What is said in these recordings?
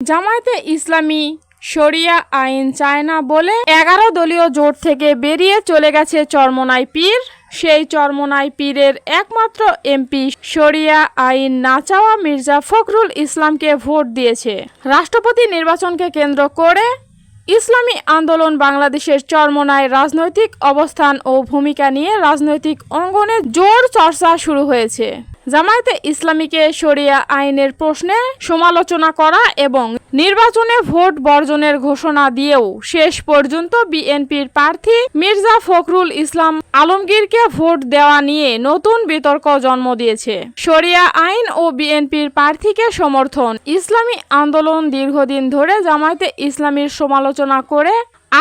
জামায়াতে ইসলামী শরিয়া আইন চায় না বলে 11 দলীয় জোট থেকে বেরিয়ে চলে গেছে চরমোনাই পীর। সেই চরমোনাই পীরের একমাত্র এমপি শরিয়া আইন না চাওয়া মির্জা ফখরুল ইসলামকে ভোট দিয়েছে। রাষ্ট্রপতি নির্বাচনকে কেন্দ্র করে ইসলামী আন্দোলন বাংলাদেশের চরমোনাই রাজনৈতিক অবস্থান ও ভূমিকা নিয়ে রাজনৈতিক অঙ্গনে জোর চর্চা শুরু হয়েছে। জামায়াতে ইসলামীকে শরিয়া আইনের প্রশ্নে সমালোচনা করা এবং নির্বাচনে ভোট বর্জনের ঘোষণা দিয়েও শেষ পর্যন্ত বিএনপির প্রার্থী মির্জা ফখরুল ইসলাম আলমগীরকে ভোট দেওয়া নিয়ে নতুন বিতর্ক জন্ম দিয়েছে। শরিয়া আইন ও বিএনপির প্রার্থীকে সমর্থন। ইসলামী আন্দোলন দীর্ঘদিন ধরে জামায়াতে ইসলামীর সমালোচনা করে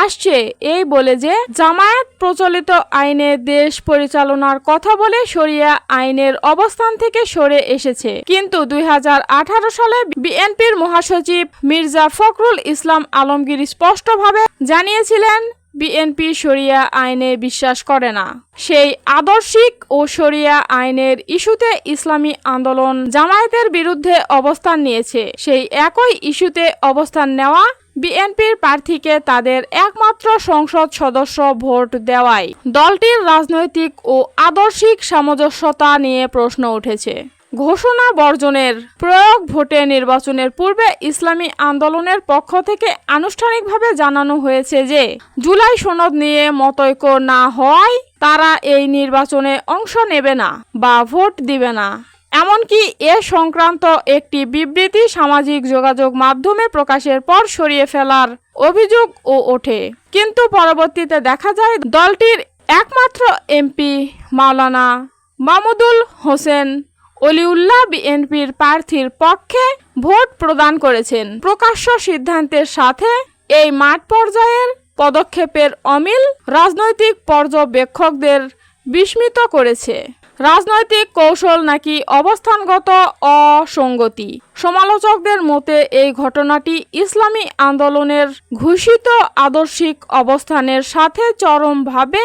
আসছে এই বলে যে জামায়াত প্রচলিত আইনে দেশ পরিচালনার কথা বলে শরিয়া আইনের অবস্থান থেকে সরে এসেছে। কিন্তু 2018 সালে বিএনপির মহাসচিব মির্জা ফখরুল ইসলাম আলমগীর স্পষ্টভাবে জানিয়েছিলেন বিএনপি শরিয়া আইনে বিশ্বাস করে না। সেই আদর্শিক ও শরিয়া আইনের ইস্যুতে ইসলামী আন্দোলন জামায়াতের বিরুদ্ধে অবস্থান নিয়েছে। সেই একই ইস্যুতে অবস্থান নেওয়া বিএনপির প্রার্থীকে তাদের একমাত্র সংসদ সদস্য ভোট দেওয়ায় দলটির রাজনৈতিক ও আদর্শিক সামঞ্জস্যতা নিয়ে প্রশ্ন উঠেছে। ঘোষণা বর্জনের প্রয়োগ ভোটে নির্বাচনের পূর্বে ইসলামী আন্দোলনের পক্ষ থেকে আনুষ্ঠানিকভাবে জানানো হয়েছে যে জুলাই সনদ নিয়ে মতৈক্য না হওয়ায় তারা এই নির্বাচনে অংশ নেবে না বা ভোট দিবে না। এমনকি এ সংক্রান্ত একটি বিবৃতি সামাজিক যোগাযোগ মাধ্যমে প্রকাশের পর সরিয়ে ফেলার অভিযোগও ওঠে। কিন্তু পরবর্তীতে দেখা যায় দলটির একমাত্র এমপি মাওলানা মাহমুদুল হোসেন অলিউল্লাহ বিএনপির প্রার্থীর পক্ষে ভোট প্রদান করেছেন। প্রকাশ্য সিদ্ধান্তের সাথে এই মাঠ পর্যায়ের পদক্ষেপের অমিল রাজনৈতিক পর্যবেক্ষকদের বিস্মিত করেছে। রাজনৈতিক কৌশল নাকি অবস্থানগত অসঙ্গতি? সমালোচকদের মতে এই ঘটনাটি ইসলামী আন্দোলনের ঘোষিত আদর্শিক অবস্থানের সাথে চরমভাবে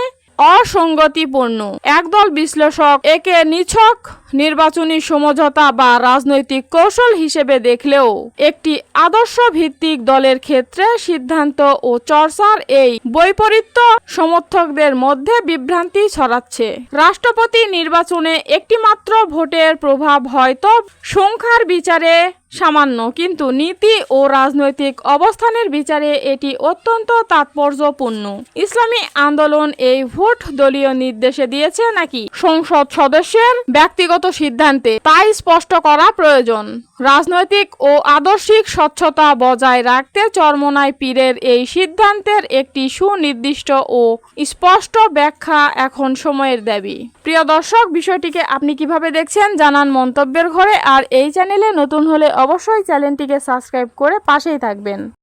অসঙ্গতিপূর্ণ। একদল বিশ্লেষক একে নিছক নির্বাচনী সমঝোতা বা রাজনৈতিক কৌশল হিসেবে দেখলেও একটি আদর্শ ভিত্তিক দলের ক্ষেত্রে সিদ্ধান্ত ও চর্চার এই বৈপরীত্য সমর্থকদের মধ্যে বিভ্রান্তি ছড়াচ্ছে। রাষ্ট্রপতি নির্বাচনে একটিমাত্র ভোটের প্রভাব হয়তো সংখ্যার বিচারে সামান্য, কিন্তু নীতি ও রাজনৈতিক অবস্থানের বিচারে এটি অত্যন্ত তাৎপর্যপূর্ণ। ইসলামী আন্দোলন এই ভোট দলীয় নির্দেশে দিয়েছে নাকি সংসদ সদস্যের ব্যক্তিগত সিদ্ধান্তে, তাই স্পষ্ট করা প্রয়োজন। রাজনৈতিক ও আদর্শিক স্বচ্ছতা বজায় রাখতে চরমোনাই পীরের এই সিদ্ধান্তের একটি সুনির্দিষ্ট ও স্পষ্ট ব্যাখ্যা এখন সময়ের দাবি। প্রিয় দর্শক, বিষয়টিকে আপনি কিভাবে দেখছেন জানান মন্তব্যের ঘরে। আর এই চ্যানেলে নতুন হলে অবশ্যই চ্যানেলটিকে সাবস্ক্রাইব করে পাশেই থাকবেন।